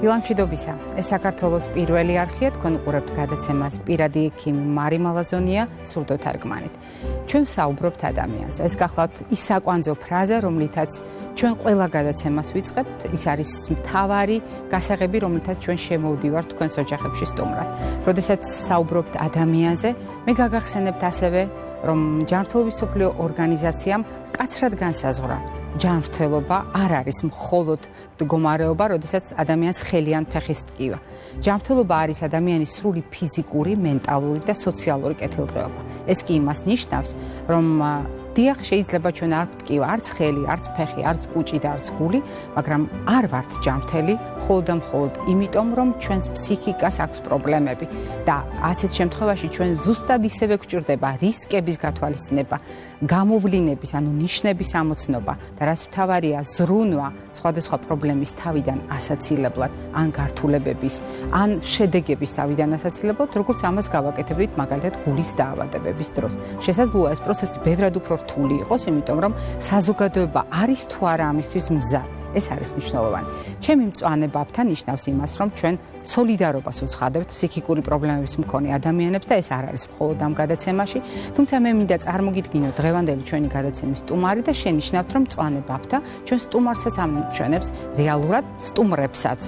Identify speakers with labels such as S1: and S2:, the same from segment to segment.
S1: დილამშვიდობისა. ეს საქართველოს პირველი არხია, თქვენ უყურებთ გადაცემას პირადი ექიმი მარი მალაზონია სრულთარგმანით. ჩვენ საუბრობთ ადამიანზე. ეს გახლავთ ის საკვანძო ფრაზა, რომლითაც ჩვენ ყველა გადაცემას ვიწყებთ, ის არის მთავარი გასაღები, რომლითაც ჩვენ შემოვდივართ თქვენს ოჯახებში სტუმრად. როდესაც საუბრობთ ადამიანზე, მე გაგახსენებთ ასევე, რომ ჯანმრთელობის მსოფლიო ორგანიზაციამ კაცრად განსაზღვრა ჯანმრთელობა არ არის მხოლოდ მდგომარეობა, როდესაც ადამიანს ხელი ან ფეხის ტკივა. ჯანმრთელობა არის ადამიანის სრული ფიზიკური, მენტალური და სოციალური კეთილდღეობა. ეს კი იმას ნიშნავს, რომ დიახ, შეიძლება ჩვენ არ ვტკივა არც ხელი, არც ფეხი, არც კუჭი და არც გული, მაგრამ არ ვართ ჯანმრთელი მხოლოდ და მხოლოდ იმიტომ, რომ ჩვენს ფსიქიკას აქვს პრობლემები და ასეთ შემთხვევაში ჩვენ ზუსტად ისევე გვჭირდება რისკების გათვალისწინება, გამოვლინების, ანუ ნიშნების ამოცნობა და რაც მთავარია, ზრუნვა სხვადასხვა პრობლემის თავიდან ასაცილებლად, ან გართულებების, ან შედეგების თავიდან ასაცილებლად, როგორც ამას გავაკეთებთ მაგალითად გულის დაავადებების დროს. შესაძლოა ეს პროცესი ბევრად უფრო რთული იყოს, იმიტომ რომ საზოგადოება არის თუ არა ამისთვის მზად. ეს არის მნიშვნელოვანი. ჩემი მწვანებავთა ნიშნავს იმას, რომ ჩვენ სოლიდარობას უცხადებთ ფსიქიკური პრობლემების მქონე ადამიანებს და ეს არ არის მხოლოდ ამ გადაცემაში, თუმცა მე მინდა წარმოგიდგინოთ დღევანდელი ჩვენი გადაცემის სტუმარი და შენიშნავთ, რომ მწვანებავთა ჩვენ სტუმარსაც ამშვენებს რეალურად სტუმრებსაც.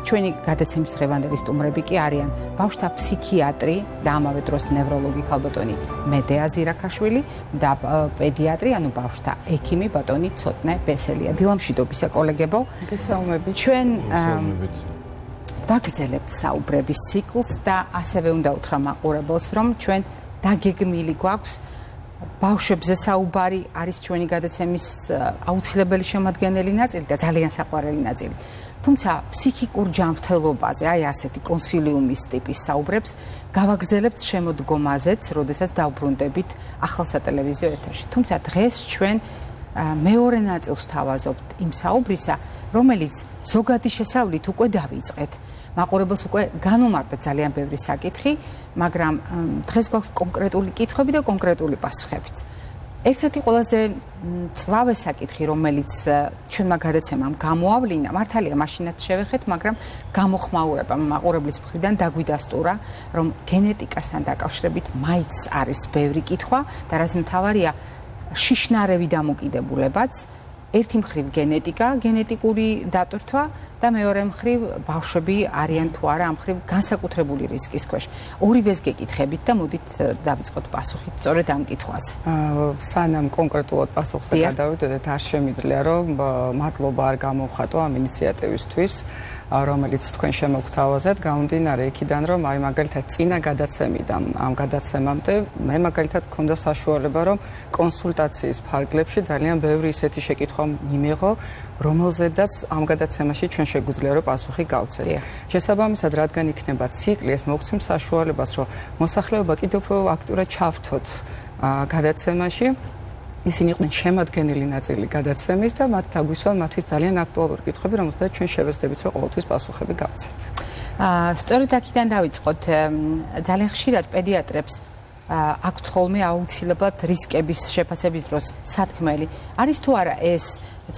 S1: ჩვენი გადაცემის დღევანდელი სტუმრები კი არიან ბავშვთა ფსიქიატრი და ამავე დროს ნევროლოგი ქალბატონი მედეა ზირაქაშვილი და პედიატრი, ანუ ბავშვთა ექიმი ბატონი ცოტნე ბესელია. დილამშვიდობისა კოლეგებო.
S2: გესალმებით.
S1: ჩვენ ვაგრძელებთ საუბრების ციკლს და ასევე უნდა უთხრა მაყურებელს, რომ ჩვენ დაგეგმილი გვაქვს ბავშვებზე საუბარი არის ჩვენი გადაცემის აუცილებელი შემადგენელი ნაწილი და ძალიან საყვარელი ნაწილი. თუმცა ფსიქიკურ ჯანმრთელობაზე, აი ასეთი კონსილიუმის ტიპის საუბრებს გავაგრძელებთ შემოდგომაზეც, როდესაც დავბრუნდებით ახალ სატელევიზიო ეთერში. თუმცა დღეს ჩვენ მეორე ნაწილს ვთავაზობთ იმ საუბრისა, რომელიც ზოგადი შესავლით უკვე დავიწყეთ. მაყურებელს უკვე განუმარტა ძალიან ბევრი საკითხი, მაგრამ დღეს გვაქვს კონკრეტული კითხვები და კონკრეტული პასუხებიც. ერთ-ერთი ყველაზე მწვავე საკითხი, რომელიც ჩვენმა გადაცემამ გამოავლინა, მართალია მაშინაც შევეხეთ, მაგრამ გამოხმაურება მაყურებლის მხრიდან დაგვიდასტურა, რომ გენეტიკასთან დაკავშირებით მაინც არის ბევრი კითხვა და რაც მთავარია, შიშნარევი დამოკიდებულებაც, ერთი მხრივ გენეტიკა, გენეტიკური დატვირთვა და მეორე მხრივ ბავშვები არიან თუ არა ამ მხრივ განსაკუთრებული რისკის ქვეშ. ორივეს გეკითხებით და მოდით დავიწყოთ პასუხით სწორედ ამ კითხვაზე.
S2: სანამ კონკრეტულად პასუხზე გადავიდოდეთ, არ შემიძლია რომ მადლობა არ გამოვხატო ამ ინიციატივისთვის, რომელიც თქვენ შემოგთავაზეთ, გამომდინარე იქიდან, რომ აი მაგალითად წინა გადაცემიდან ამ გადაცემამდე მე მაგალითად მქონდა საშუალება, რომ კონსულტაციის ფარგლებში ძალიან ბევრი ისეთი შეკითხვა მიმეღო, რომელზედაც ამ გადაცემაში ჩვენ შეგვიძლია რომ პასუხი გავცეთ. შესაბამისად, რადგან იქნება ციკლი, ეს მოგცემს საშუალებას, რომ მოსახლეობა კიდევ უფრო აქტიურად ჩავთოთ გადაცემაში. ისინი იყვნენ შემადგენელი ნაწილი გადაცემის და მათ დაგვისვან მათთვის ძალიან აქტუალური კითხვები, რომელზედაც ჩვენ შევეცდებით, რომ ყოველთვის პასუხები გავცეთ.
S1: სწორედ აქედან დავიწყოთ. ძალიან ხშირად პედიატრებს აქვთ ხოლმე აუცილებლად რისკების შეფასების დროს სათქმელი. არის თუ არა ეს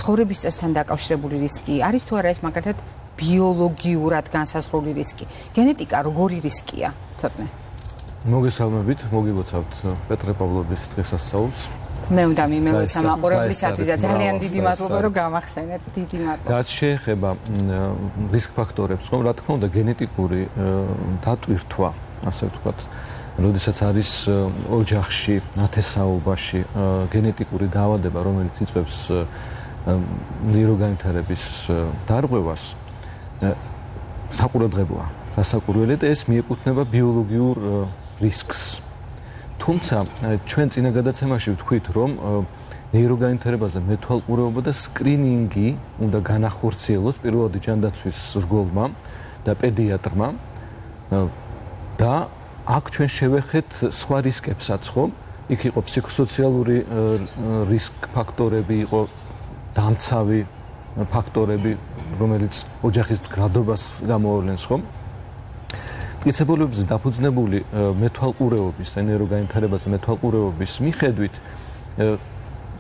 S1: ცხოვრების წესთან დაკავშირებული რისკი, არის თუ არა ეს მაგალითად ბიოლოგიურად განსაზღვრული რისკი. გენეტიკა როგორი რისკია, ცოტნე?
S3: მოგესალმებით, მოგილოცავთ პეტრე პავლოვის დღესასწაულს.
S1: მე უნდა მიმეოცა მაყურებლისათვის და ძალიან დიდი მადლობა რომ გამახსენეთ. დიდი მადლობა.
S3: რაც შეეხება რისკ ფაქტორებს, ხო, რა თქმა უნდა, გენეტიკური დატვირთვა, ასე ვთქვათ, როდესაც არის ოჯახში, ნათესაობაში გენეტიკური დაავადება, რომელიც იწვევს ნეიროგანვითარების დარღვევას, საყურადღებოა, სასაკურველი და ეს მიეკუთვნება ბიოლოგიურ რისკს. თუმცა ჩვენ წინა გადაცემაში ვთქვით, რომ ნეიროგანვითარებაზე მეთვალყურეობა და სკრინინგი უნდა განახორციელოს პირველადი ჯანდაცვის რგოლმა და პედიატრმა და აქ ჩვენ შევეხეთ სხვა რისკებსაც, ხო? იქ იყო ფსიქოსოციალური რისკ ფაქტორები, იყო დამცავი ფაქტორები, რომელიც ოჯახის მდგრადობას გამოავლენს, ხო? მტკიცებულებებზე დაფუძნებული მეთვალყურეობის, ნეიროგანვითარებაზე მეთვალყურეობის მიხედვით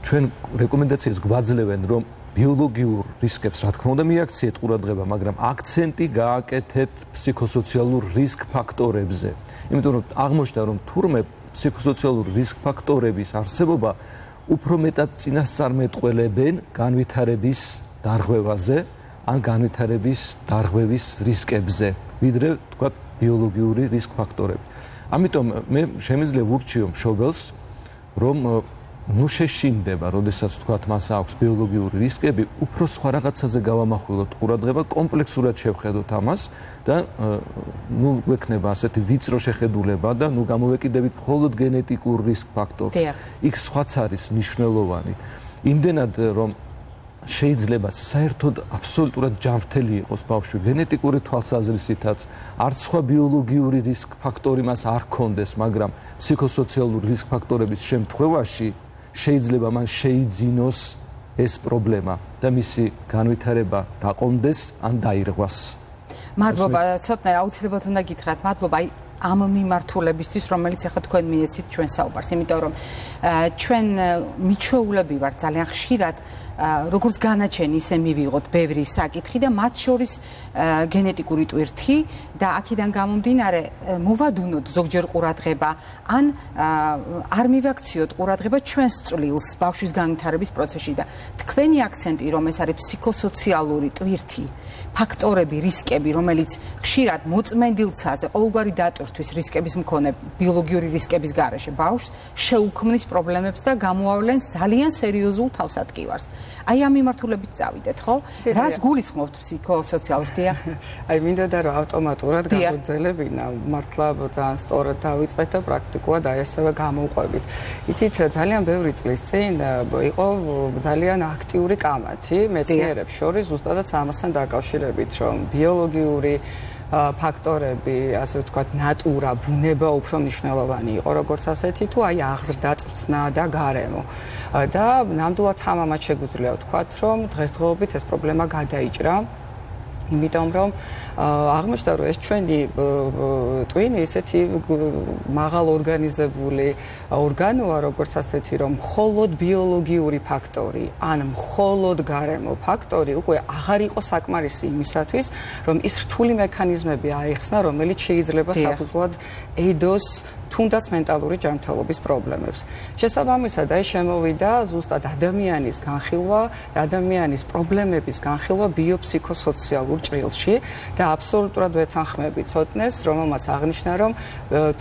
S3: ჩვენ რეკომენდაციას გვაძლევენ, რომ ბიოლოგიურ რისკებს, რა თქმა უნდა, მიაქციეთ ყურადღება, მაგრამ აქცენტი გააკეთეთ ფსიქოსოციალურ რისკ ფაქტორებზე. იმიტომ რომ აღმოჩნდა, რომ თურმე ფსიქოსოციალურ რისკ ფაქტორების არსებობა უფრო მეტად წინასწარმეტყველებენ განვითარების დარღვევაზე ან განვითარების დარღვევის რისკებზე, ვიდრე თქვათ ბიოლოგიური რისკ ფაქტორები. ამიტომ მე შემიძლია ვურჩიო მშობელს, რომ შეშინდება, როდესაც თქვათ მას აქვს ბიოლოგიური რისკები, უფრო სხვა რაღაცაზე გავამახვილოთ ყურადღება, კომპლექსურად შევხედოთ ამას და გვექნება ასეთი ვიწრო შეხედულება და გამოვეკიდებით მხოლოდ გენეტიკურ რისკ ფაქტორს. იქ სხვაც არის მნიშვნელოვანი. იმდენად რომ შეიძლება საერთოდ აბსოლუტურად ჯანმრთელი იყოს ბავშვი გენეტიკური თვალსაზრისითაც, არც სხვა ბიოლოგიური რისკ ფაქტორი მას არ ჰქონდეს, მაგრამ ფსიქოსოციალური რისკ ფაქტორების შემთხვევაში შეიძლება მან შეიძინოს ეს პრობლემა და მისი განვითარება დაყონდეს ან დაირღვას.
S1: მადლობა, ცოტნე აუცილებლად უნდა გითხრათ, მადლობა ამ მიმართულებისთვის, რომელიც ახლა თქვენ მიეცით ჩვენ საუბარს, იმიტომ რომ ჩვენ მიჩვეულები ვართ ძალიან ხშირად როგორც განაჩენი ისე მივიღოთ ბევრი საკითხი და მათ შორის გენეტიკური ტვირთი და აქედან გამომდინარე მოვადუნოთ ზოგჯერ ყურადღება ან არ მივაქციოთ ყურადღება ჩვენს წვლილს ბავშვის განვითარების პროცესში და თქვენი აქცენტი რომ ეს არის ფსიქოსოციალური ტვირთი ფაქტორები, რისკები, რომელიც ხშირად მოწმენდილცაზე ყოველგვარი დატვირთვის რისკების მქონე ბიოლოგიური რისკების გარეშე ბავშვს შეუქმნის პრობლემებს და გამოავლენს ძალიან სერიოზულ თავსატკივარს. აი ამ მიმართულებით წავიდეთ, ხო? რას გულისხმობთ ფსიქოსოციალურ დიახ?
S2: აი მინდოდა რომ ავტომატურად გამოძელებინა, მართლა ძალიან სწორად დავიწყეთ და პრაქტიკულად აი ასევე გამოვყვებით. იცით, ძალიან ბევრი წლის წინ იყო ძალიან აქტიური კამათი მეცნიერებს შორის ზუსტადად ამასთან დაკავშირებით, რომ ბიოლოგიური ფაქტორები, ასე ვთქვათ, ნატურა, ბუნება უფრო მნიშვნელოვანი იყო, როგორც ასეთი თუ აი აღზრდა, წვრთნა და გარემო. და ნამდვილად ამამაც შეგვიძლია ვთქვათ, რომ დღესდღეობით ეს პრობლემა გადაიჭრა, იმიტომ რომ აღმოჩნდა, რომ ეს ჩვენი ტვინი ისეთი მაღალ ორგანიზებული ორგანოა, როგორც ასეთი, რომ მხოლოდ ბიოლოგიური ფაქტორი ან მხოლოდ გარემო ფაქტორი უკვე აღარ იყო საკმარისი იმისათვის, რომ ის რთული მექანიზმები აიხსნა, რომელიც შეიძლება საფუძვლად ედოს თუნდაც მენტალური ჯანმრთელობის პრობლემებს. შესაბამისად, აი შემოვიდა ზუსტად ადამიანის განხილვა, ადამიანის პრობლემების განხილვა ბიოფსიქოსოციალურ ჭრილში და აბსოლუტურად ვეთანხმები ცოტნეს, რომელმაც აღნიშნა, რომ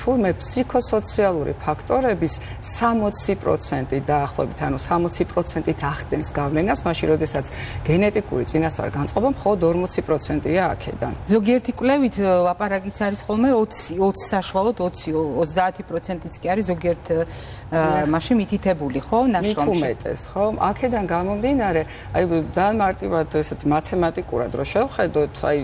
S2: თურმე ფსიქოსოციალური ფაქტორების 60% დაახლოებით, ანუ 60%-ით ახდენს გავლენას, მაშინ როდესაც გენეტიკური წინასწარ-განწყობა მხოლოდ 40%-ია აქედან.
S1: ზოგიერთი კვლევით ლაპარაკიც არის ხოლმე 20 საშუალოდ 20-30%-იც კი არის ზოგიერთ მაშინ მითითებული, ხო, ნაშრომში.
S2: მithumetes, ხო? აქედან გამომდინარე, აი ძალიან მარტივად ესეთი მათემატიკურად რო შევხედოთ, აი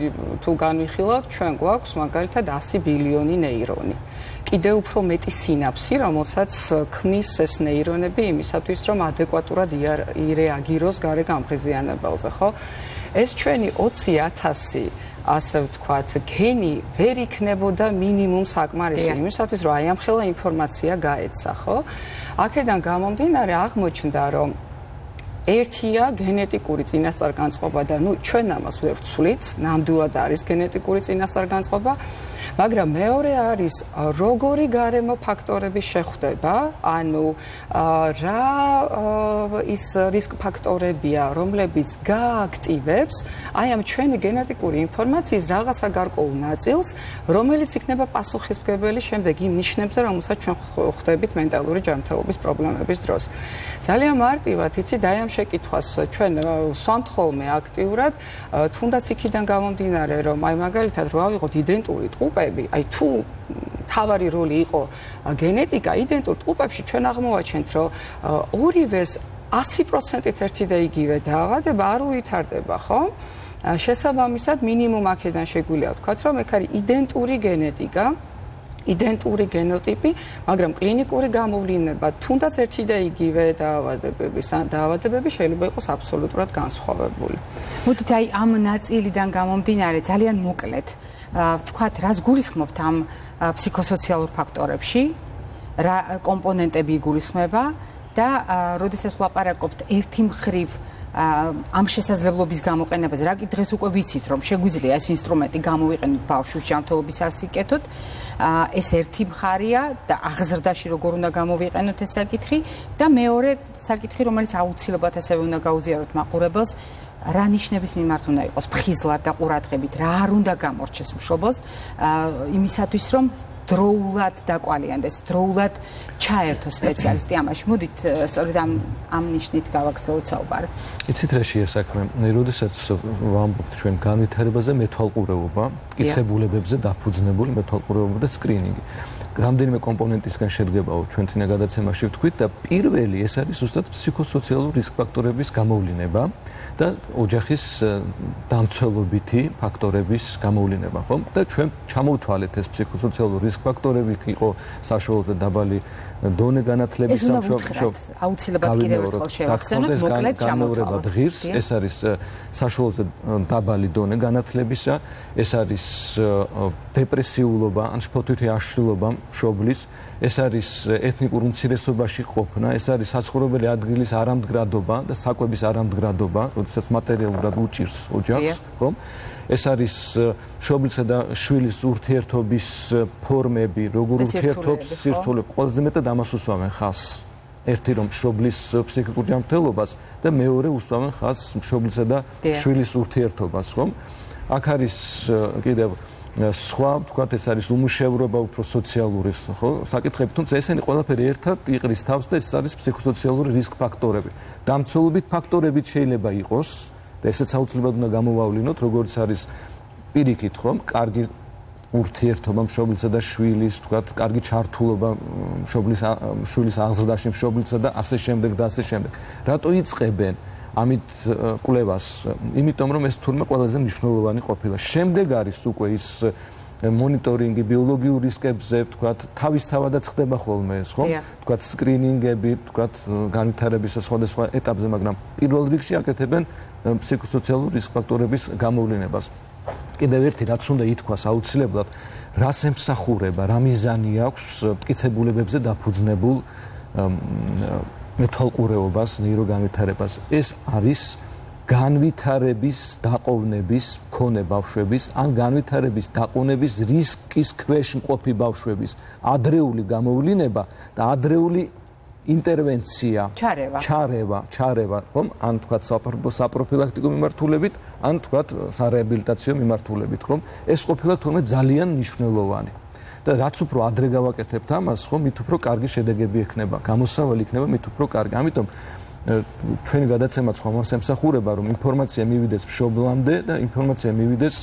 S2: თუ განვიხილავთ, ჩვენ გვაქვს მაგალითად 100 ბილიონი ნეირონი. კიდევ უფრო მეტი სინაფსი, რომელსაც ქმნის ეს ნეირონები იმისათვის, რომ ადეკვატურად ირეაგიროს გარე გამღიზიანებელზე, ხო? ეს ჩვენი 20,000 ასე ვთქვათ, გენი ვერ იქნებოდა მინიმუმ საკმარისი იმისათვის, რომ აი ამ ხელა ინფორმაცია გაეცა, ხო? აქედან გამომდინარე აღმოჩნდა, რომ ერთია გენეტიკური წინასწარ-განწყობა და ჩვენ ამას ვერ ვცვლით, ნამდვილად არის გენეტიკური წინასწარ-განწყობა, მაგრამ მეორე არის როგორი გარემო ფაქტორები შეხვდება, ანუ რა ის რისკ ფაქტორებია, რომლებიც გააქტივებს აი ამ ჩვენი გენეტიკური ინფორმაციის რაღაცა გარკვეულ ნაწილს, რომელიც იქნება პასუხისმგებელი შემდეგ იმ ნიშნებზე, რომელსაც ჩვენ ხვდებით მენტალური ჯანმრთელობის პრობლემების დროს. ძალიან მარტივად, იცით, აი ამ შეკითხვას ჩვენ ვსვამთ ხოლმე აქტიურად, თუნდაც იქიდან გამომდინარე, რომ აი მაგალითად რო ავიღოთ იდენტური ტყუპები, აი თუ თავარი როლი იყო გენეტიკა, იდენტურ ტყუპებში ჩვენ აღმოვაჩენთ, რომ ორივეს 100%-ით ერთი და იგივე დაავადება არ უვითარდება, ხო? შესაბამისად, მინიმუმ აქედან შეგვიძლია ვთქვათ, რომ ეგ არის იდენტური გენეტიკა, იდენტური გენოტიპი, მაგრამ კლინიკური გამოვლინება თუნდაც ერთი და იგივე დაავადებები შეიძლება იყოს აბსოლუტურად განსხვავებული.
S1: მოდით აი ამ ნაწილიდან გამომდინარე ძალიან მოკლედ ვთქვათ, რას გულისხმობთ ამ ფსიქოსოციალურ ფაქტორებში, რა კომპონენტები იგულისხმება და როდესაც ვლაპარაკობთ ერთი მხრივ ამ შესაძლებლობის გამოყენებაზე, რა კი დღეს უკვე ვიცით, რომ შეგვიძლია ეს ინსტრუმენტი გამოვიყენოთ ბავშვის ჯანმრთელობის ასიკეთოთ, ეს ერთი მხარია და აღზრდაში როგორ უნდა გამოვიყენოთ ეს საკითხი და მეორე საკითხი, რომელიც აუცილებლად ასევე უნდა გაუზიაროთ მაყურებელს, რა ნიშნების მიმართ უნდა იყოს ფხიზლად და ყურადღებით, რა არ უნდა გამორჩეს მშობელს, იმისათვის რომ დროულად დაკვალიანდეს, დროულად ჩაერთო სპეციალისტი ამაში. მოდით სწორედ ამ ნიშნით გავაგრძელოთ საუბარი.
S3: იცით რა შეა საქმე? როდესაც ვამბობთ ჩვენ განვითარებაზე, მეთვალყურეობა, მტკიცებულებებზე დაფუძნებული მეთვალყურეობა და სკრინინგი. რამდენიმე კომპონენტისგან შედგებაო ჩვენ წინა გადაცემაში ვთქვით და პირველი ეს არის ზუსტად ფსიქოსოციალური რისკ ფაქტორების გამოვლინება და ოჯახის დამცველობითი ფაქტორების გამოვლინება, ხო? და ჩვენ ჩამოვთვალეთ ეს ფსიქოსოციალური რისკ ფაქტორები იყო საშუალო და დაბალი დონე განათლების
S1: აუცილებლად კიდევ ერთხელ შევახსენოთ, მოკლედ ჩამოვთვალოთ.
S3: ღირს, ეს არის საშუალო და დაბალი დონე განათლებისა, ეს არის დეპრესიულობა, ან შფოთვითი აშლილობა მშობლის, ეს არის ეთნიკურ უმცირესობაში ყოფნა, ეს არის საცხოვრებელი ადგილის არამდგრადობა და საკვების არამდგრადობა, როდესაც მატერიალურად უჭირს ოჯახს, ხო? ეს არის მშობლისა და შვილის ურთიერთობის ფორმები, როგორ ურთიერთობს სირთულე, ყველაზე მეტად ამას უსვამენ ხაზს. ერთი რომ მშობლის ფსიქიკურ ჯანმრთელობას და მეორე უსვამენ ხაზს მშობლისა და შვილის ურთიერთობას, ხო? აქ არის კიდევ სხვა, თქვათ, ეს არის უმუშევრობა, უფრო სოციალური, ხო, საკითხები, თუმცა ესენი ყველაფერი ერთად იყრის თავს და ეს არის ფსიქოსოციალური რისკ ფაქტორები. დამცველობით ფაქტორებიც შეიძლება იყოს და ესეც აუცილებლად უნდა გამოვავლინოთ, როგორც არის პირიქით, ხო, კარგი ურთიერთობა მშობლისა და შვილის, თქვათ, კარგი ჩართულობა შვილის აღზრდაში მშობლისა და ასე შემდეგ და ასე შემდეგ. რატო იწყებენ ამით კვლევას? იმიტომ რომ ეს თურმე ყველაზე მნიშვნელოვანი ყოფილა. შემდეგ არის უკვე ის მონიტორინგი ბიოლოგიურ რისკებზე, თქვათ, თავისთავადაც ხდება ხოლმე ეს, ხო? თქვათ, სკრინინგები, თქვათ, განვითარების სხვადასხვა ეტაპზე, მაგრამ პირველ რიგში აკეთებენ ფსიქოსოციალურ რისკ ფაქტორების გამოვლენებას. კიდევ ერთი რაც უნდა ითქვას აუცილებლად, რას ემსახურება, რა მიზანი აქვს მტკიცებულებებზე დაფუძნებულ მეთვალყურეობას, ნეიროგანვითარებას. ეს არის განვითარების დაყოვნების მქონე ბავშვების, ან განვითარების დაყოვნების რისკის ქვეშ მყოფი ბავშვების ადრეული გამოვლინება და ადრეული ინტერვენცია, ჩარევა, ხომ? ან თქვათ საპროფილაქტიკო მიმართულებით, ან თქვათ სარეაბილიტაციო მიმართულებით, ხომ? ეს ყოფილა თურმე ძალიან მნიშვნელოვანი. და რაც უფრო ადრე გავაკეთებთ ამას, ხო, მით უფრო კარგი შედეგები ექნება, გამოსავალი იქნება მით უფრო კარგი. ამიტომ ჩვენი გადაცემაც ხომას ემსახურება, რომ ინფორმაცია მივიდეს მშობლამდე და ინფორმაცია მივიდეს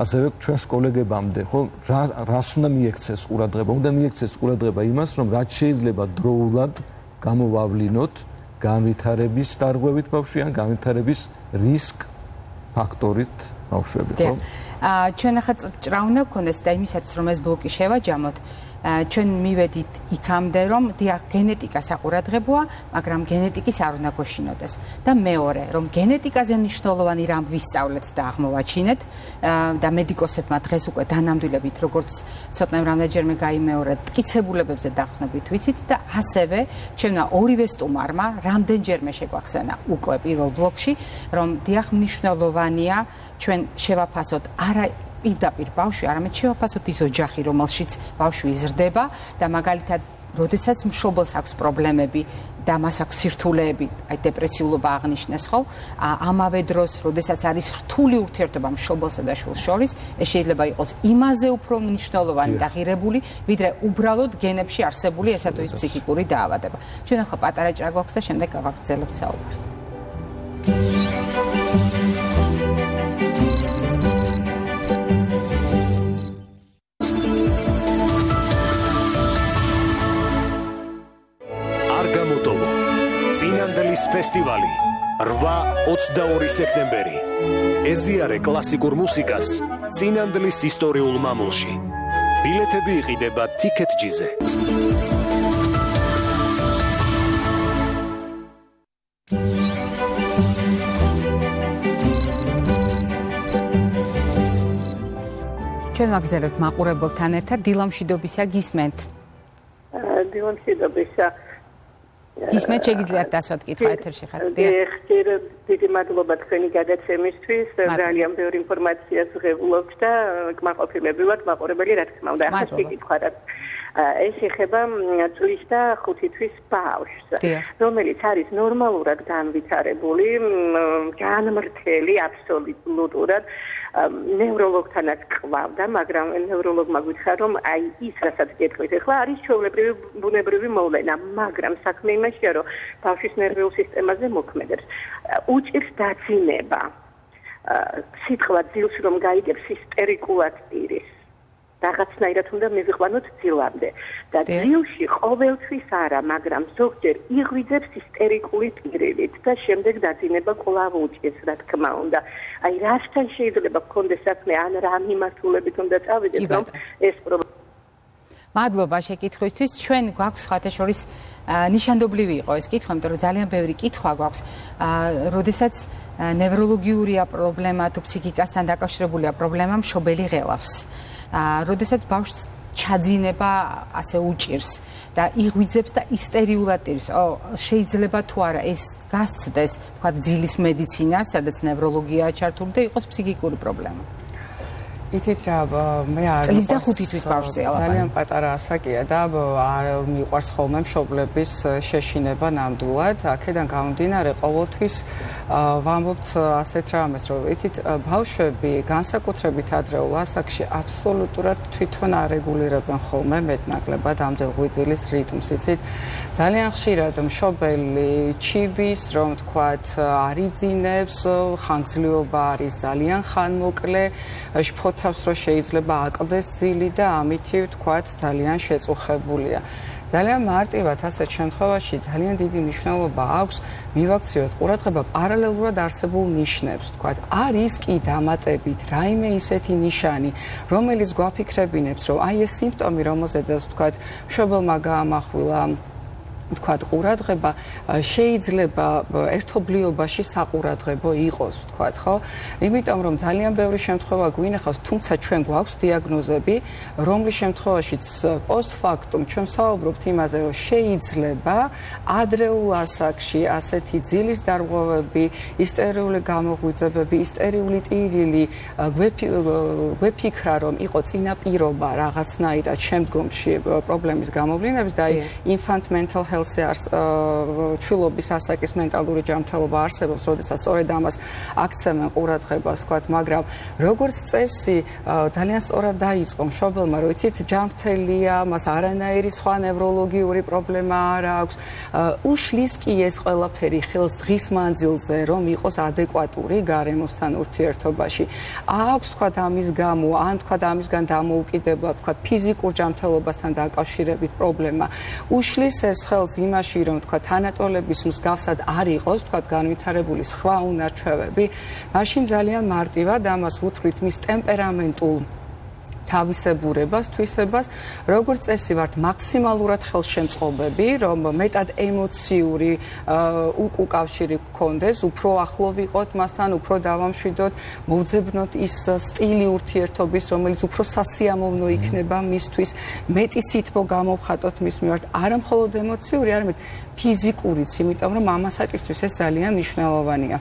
S3: ასევე ჩვენს კოლეგებამდე, ხო? რას უნდა მიექცეს ყურადღება? უნდა მიექცეს ყურადღება იმას, რომ რაც შეიძლება დროულად გამოვავლინოთ განვითარების დარღვევით ბავშვი ან განვითარების რისკ ფაქტორით ბავშვები, ხო?
S1: ჩვენ ახლა ჭრა უნდა გქონდეს და იმისათვის რომ ეს ბლოკი შევაჯამოთ, ჩვენ მივედით იქამდე რომ დიახ გენეტიკა საყურადღებოა, მაგრამ გენეტიკის არ უნდა გვეშინოდეს. და მეორე, რომ გენეტიკაზე მნიშვნელოვანი რამ ვისწავლეთ და აღმოვაჩინეთ და მედიკოსებმა დღეს უკვე დანამდვილებით, როგორც ცოტნემ რამდენჯერმე გაიმეორა, მტკიცებულებებზე დაყრდნობით ვიცით და ასევე ჩვენმა ორივე სტუმარმა რამდენჯერმე შეგვახსენა უკვე პირველ ბლოკში, რომ დიახ მნიშვნელოვანია ჩვენ შევაფასოთ არა პირდაპირ ბავშვი, არამედ შევაფასოთ ის ოჯახი, რომელშიც ბავშვი იზრდება და მაგალითად, როდესაც მშობელს აქვს პრობლემები და მას აქვს სირთულეები, აი დეპრესიულობა აღნიშნეს, ხო? ამავე დროს, როდესაც არის რთული ურთიერთობა მშობელსა და შვილს შორის, ეს შეიძლება იყოს იმაზე უფრო მნიშვნელოვანი და ღირებული, ვიდრე უბრალოდ გენებში არსებული ესა თუ ის ფსიქიკური დაავადება. ჩვენ ახლა პატარა ჭრა გვაქვს და შემდეგ გავაგრძელებთ საუბარს.
S4: წინანდლის ფესტივალი 8-22 სექტემბერი. ეზიარე კლასიკურ მუსიკას წინანდლის ისტორიულ მამულში. ბილეთები იყიდება TicketJiz-ზე.
S1: ჩვენ ვაგრძელებთ მაყურებელთან ერთად დილამშვიდობისა გისმენთ.
S5: დილამშვიდობისა.
S1: ისმეთ შეგიძლიათ დასვათ კითხვა ეთერში ხარ.
S5: ხშირ დიდი მადლობა თქვენი გადაცემისთვის. ძალიან ბევრი ინფორმაციას ვღებულობთ და კმაყოფილებრივად მაყურებელი რა თქმა უნდა. ახლა შეკითხვა რაც ეს ეხება წლის და 5 თვის ბავშვს, რომელიც არის ნორმალურად განვითარებული, განმრთელი აბსოლუტურად ნევროლოგთანაც ყავდა, მაგრამ ნევროლოგმა გითხრა, რომ აი ის რასაც გეტყვით ახლა არის ჩვეულებრივი ბუნებრივი მოვლენა, მაგრამ საქმე იმაშია, რომ ბავშვის ნერვულ სისტემაზე მოქმედებს. უჭირს დაძინება. სიტყვა ძილს რომ გაიგებს ისტერიკულად პირის. რაღაცნაირად უნდა მივიყვანოთ ძილამდე და ძილში ყოველთვის არა, მაგრამ ზოგჯერ იღვიძებს ისტერიკული პირივით და შემდეგ დაძინება კვლავ უჭირს, რა თქმა უნდა. აი რასთან შეიძლება გქონდეს საქმე, ან რა მიმართულებით უნდა წავიდეთ, რომ ეს პრობლემა.
S1: მადლობა შეკითხვისთვის. ჩვენ გვაქვს სხვათა შორის ნიშანდობლივი იყო ეს კითხვა, იმიტომ რომ ძალიან ბევრი კითხვა გვაქვს, როდესაც ნევროლოგიურია პრობლემა თუ ფსიქიკასთან დაკავშირებულია პრობლემა მშობელი ღელავს. როდესაც ბავშვს ჩაძინება ასე უჭირს და იღვიძებს და ისტერიულად ტირს. შეიძლება თუ არა ეს გასცდეს, თქვა ძილის მედიცინა, სადაც ნევროლოგია ჩართული და იყოს ფსიქიკური პრობლემა.
S2: იცით რა, მე არ
S1: წლის და 5 თვის ბავშვზე
S2: ძალიან პატარა ასაკია და არ მიყვარს ხოლმე მშობლების შეშინება ნამდვილად. აქედან გამომდინარე ყოველთვის ვამბობთ ასეთ რამეს, რომ იცით ბავშვები განსაკუთრებით ადრეულ ასაკში აბსოლუტურად თვითონ არეგულირებენ ხოლმე მეტნაკლებად ამ ღვიძლის რიტმს. იცით ძალიან ხშირად მშობელი ჩიბის, რომ თქვათ არიძინებს, ხანგრძლივობა არის ძალიან ხანმოკლე, შფოთავს რომ შეიძლება აკლდეს ძილი და ამითი ვთქვათ ძალიან შეწუხებულია. ძალიან მარტივად ასეთ შემთხვევაში ძალიან დიდი მნიშვნელობა აქვს მივაქციოთ ყურადღება პარალელურად არსებულ ნიშნებს, ვთქვათ, არის კი დამატებით რაიმე ისეთი ნიშანი, რომელიც გვაფიქრებინებს, რომ აი ეს სიმპტომი, რომელზედაც ვთქვათ, მშობელმა გაამახვილა ვთქვათ, ყურადღება შეიძლება ერთობლიობაში საყურადღებო იყოს, ვთქვათ, ხო? იმიტომ რომ ძალიან ბევრი შემთხვევა გვინახავს, თუმცა ჩვენ გვაქვს დიაგნოზები, რომლის შემთხვევაშიც პოსტფაქტუმ ჩვენ საუბრობთ იმაზე, რომ შეიძლება ადრეულ ასაკში ასეთი ძილის დარღვევები, ისტერიული გამოღვიძებები, ისტერიული ტირილი გვეფიქრა, რომ იყო წინაპირობა რაღაცნაირად შემდგომში პრობლემის გამოვლინების და აი infant mental health ჩვილობის ასაკის მენტალური ჯანმრთელობა არსებობს, როდესაც სწორედ ამას აქცევენ ყურადღებას, ვთქვათ, მაგრამ როგორც წესი ძალიან სწორად დაიწყო მშობელმა, რომ იცით ჯანმრთელია, მას არანაირი სხვა ნევროლოგიური პრობლემა არ აქვს, უშლის კი ეს ყველაფერი ხელს დღის მანძილზე, რომ იყოს ადეკვატური გარემოსთან ურთიერთობაში. აქვს, ვთქვათ, ამის გამო, ან ვთქვათ, ამისგან დამოუკიდებლად, ვთქვათ, ფიზიკურ ჯანმრთელობასთან დაკავშირებით პრობლემა. უშლის ეს ხელს იმაში, რომ თქვა თანატოლების მსგავსად არ იყოს, თქვა განვითარებული სხვა უნარჩვევები, მაშინ ძალიან მარტივად ამას ვუთვლით მის ტემპერამენტულ თავისებურებას, თვისებას, როგორც წესი ვართ მაქსიმალურად ხელშემწყობები, რომ მეტად ემოციური უკავშირი გქონდეს, უფრო ახლო ვიყოთ მასთან, უფრო დავამშვიდოთ, მოვძებნოთ ის სტილი ურთიერთობის, რომელიც უფრო სასიამოვნო იქნება მისთვის, მეტი სითბო გამოვხატოთ მის მიმართ, არა მხოლოდ ემოციური, არამედ ფიზიკურიც, იმიტომ რომ მამასაკისთვის ეს ძალიან მნიშვნელოვანია.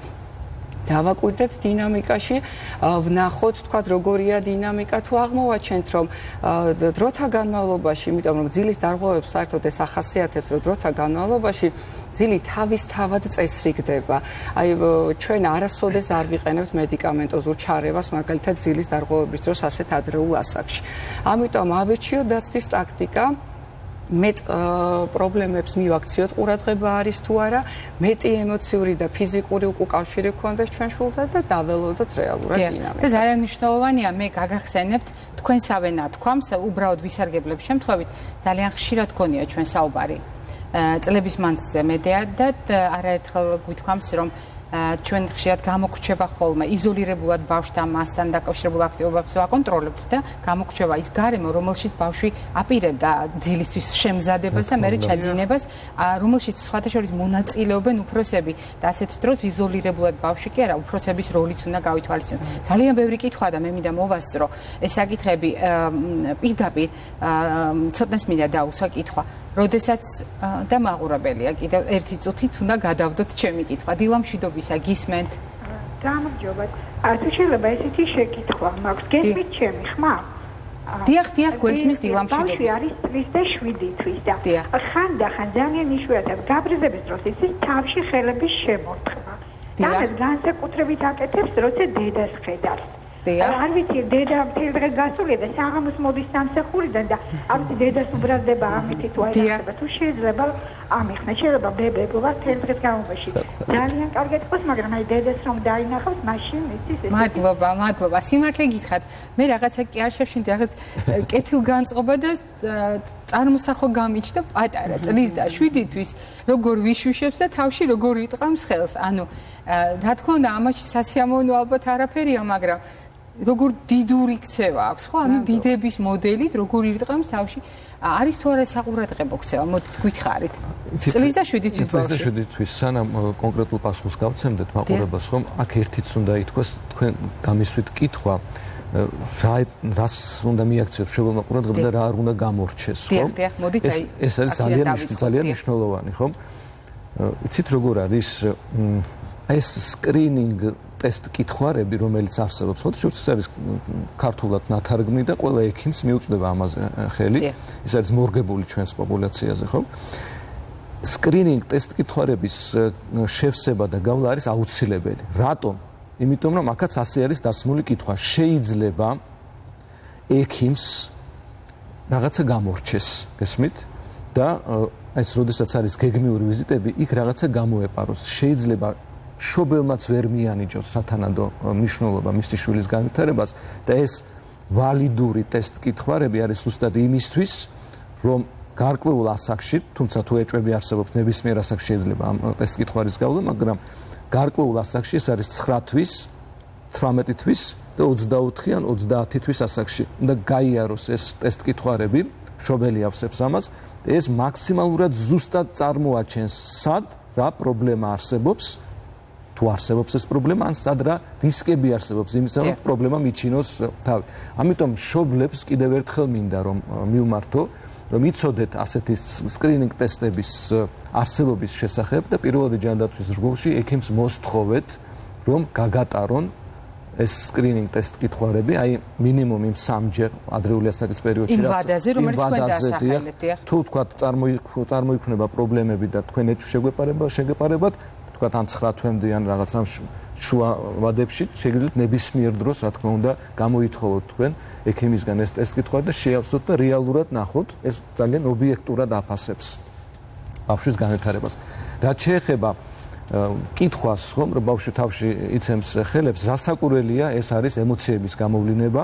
S2: დავაკვირდეთ დინამიკაში, ვნახოთ, თქვათ, როგორია დინამიკა, თუ აღმოვაჩენთ, რომ დროთა განმავლობაში, იმიტომ რომ ძილის დარღვევებს საერთოდ ეს ახასიათებს, რომ დროთა განმავლობაში ძილი თავისთავად წესრიგდება. აი ჩვენ არასოდეს არ ვიყენებთ მედიკამენტოზურ ჩარევას, მაგალითად ძილის დარღვევების დროს ასეთ ადრეულ ასაკში. ამიტომ ავირჩიოთ დაცვის ტაქტიკა. მეტ პრობლემებს მივაქციოთ, ყურადღება არის თუ არა, მეტი ემოციური და ფიზიკური უკავშირი გქონდეს ჩვენ შულთან და დაველოდოთ რეალურად დინამიკას. და
S1: ძალიან მნიშვნელოვანია, მე გაგახსენებთ თქვენსავე ნათქვამს, უბრალოდ ვისარგებლებ შემთხვევით, ძალიან ხშირად გქონია ჩვენ საუბარი წლების მანძილზე მედეა და არაერთხელ გვითქვამს, რომ ჩვენ ხშირად გამოგრჩება ხოლმე იზოლირებულად ბავშვთან მასთან დაკავშირებულ აქტივობებს ვაკონტროლებთ და გამოგრჩება ის გარემო, რომელშიც ბავშვი აპირებდა ძილისთვის შემზადებას და მერე ჩაძინებას, რომელშიც სხვათა შორის მონაწილეობენ უფროსები და ასეთ დროს იზოლირებულად ბავშვი კი არა, უფროსების როლიც უნდა გავითვალისწინოთ. ძალიან ბევრი კითხვა და მე მინდა მოვასწრო ეს საკითხები პირდაპირ ცოტნეს მინდა დაუსვა კითხვა. როდესაც და მაყურებელია კიდევ ერთი წუთით უნდა გადავდოთ ჩემი კითხვა. დილამშვიდობისა გისმენთ?
S6: გამარჯობა. თუ შეიძლება ესეთი შეკითხვა მაქვს, გესმით ჩემი ხმა?
S1: დიახ, გვესმის დილამშვიდობის.
S6: ბავშვი არის წლის და 7 თვის და ხანდახან ძალიან იშვიათად გაბრაზების დროს იცის თავში ხელების შემორტყმა. და განსაკუთრებით აკეთებს, როცა დედას ხედავს. არ ვიცი, დედა მთელი დღე გასულია და საღამოს მოდის სამსახურიდან და არ ვიცი, დედას უბრალდება ამით თუ არ ახსება, თუ შეიძლება ამიხსნა, შეიძლება ბებებობა მთელი დღის განმავლობაში. ძალიან კარგად იყოს, მაგრამ აი დედას რომ დაინახავს, მაშინ იცის ეს.
S1: მადლობა. სიმართლე გითხრათ, მე რაღაცა კი არ შევშინდი, რაღაც კეთილგანწყობა და წარმოსახვა გამიჩნდა პატარა წლის და 7 თვის, როგორ ვიშუშებს და თავში როგორ იტყამს ხელს. ანუ რა თქმა უნდა, ამაში სასიამოვნო ალბათ არაფერია, მაგრამ როგორ დიდური ქცევა აქვს, ხო? ანუ დიდების მოდელით როგორ ირტყამს თავში. არის თუ არა საყურადღებო ქცევა? მოდით გითხარით. წლის და 7 თვის.
S3: წლის და 7 თვის სანამ კონკრეტულ პასუხს გავცემდეთ მაყურებელს, ხომ? აქ ერთიც უნდა ითქვას, თქვენ გამისვით კითხვა, რას უნდა მიაქციოს მშობელმა ყურადღება და რა არ უნდა გამორჩეს, ხო?
S1: დიახ, მოდით აი
S3: ეს არის ძალიან მნიშვნელოვანი, ხო? იცით როგორ არის ეს სკრინინგ ტესტ კითხვარები, რომელიც არსებობს, ხო? ეს არის ქართულად ნათარგმნი და ყველა ექიმს მიუწვდება ამაზე ხელი. ეს არის მორგებული ჩვენს პოპულაციაზე, ხო? სკრინინგ ტესტ კითხვარების შევსება და გავლა არის აუცილებელი. რატომ? იმიტომ რომ აქაც ასე არის დასმული კითხვა. შეიძლება ექიმს რაღაცა გამორჩეს, გესმით? და ეს როდესაც არის გეგმიური ვიზიტები, იქ რაღაცა გამოეპაროს. შეიძლება მშობელმაც ვერ მიანიჭოს სათანადო მნიშვნელობა მისი შვილის განვითარებას და ეს ვალიდური ტესტ კითხვარები არის ზუსტად იმისთვის, რომ გარკვეულ ასაკში, თუმცა თუ ეჭვები არსებობს ნებისმიერ ასაკში შეიძლება ამ ტესტ კითხვარის გავლა, მაგრამ გარკვეულ ასაკში ეს არის 9 თვის, 18 თვის და 24 ან 30 თვის ასაკში უნდა გაიაროს ეს ტესტ კითხვარები, მშობელი ავსებს ამას და ეს მაქსიმალურად ზუსტად წარმოაჩენს სად რა პრობლემა არსებობს. თუ არსებობს ეს პრობლემა, ან სად რა რისკები არსებობს იმისა, რომ პრობლემა მიჩინოს თავი. ამიტომ მშობლებს კიდევ ერთხელ მინდა რომ მივმართო, რომ იცოდეთ ასეთი სკრინინგ ტესტების არსებობის შესახებ და პირველადი ჯანდაცვის რგოლში ექიმს მოსთხოვეთ, რომ გაგატარონ ეს სკრინინგ ტესტ კითხვარები, აი მინიმუმ იმ 3ჯერ ადრეული ასაკის პერიოდში
S1: იმ ვადაზე, რომელიც თქვენ დასახელებთ.
S3: თუ თქვა წარმოიქმნება პრობლემები და თქვენ ეჭვ შეგეპარებათ ან 9 თვემდე ან რაღაცა შუა ვადებში შეგიძლიათ ნებისმიერ დროს, რა თქმა უნდა, გამოითხოვოთ თქვენ ექიმისგან ეს ტესტ კითხვარი და შეავსოთ და რეალურად ნახოთ, ეს ძალიან ობიექტურად აფასებს ბავშვის განვითარებას. რაც შეეხება კითხვას, ხომ, რომ ბავშვი თავში იცემს ხელებს, რასაკურველია, ეს არის ემოციების გამოვლინება,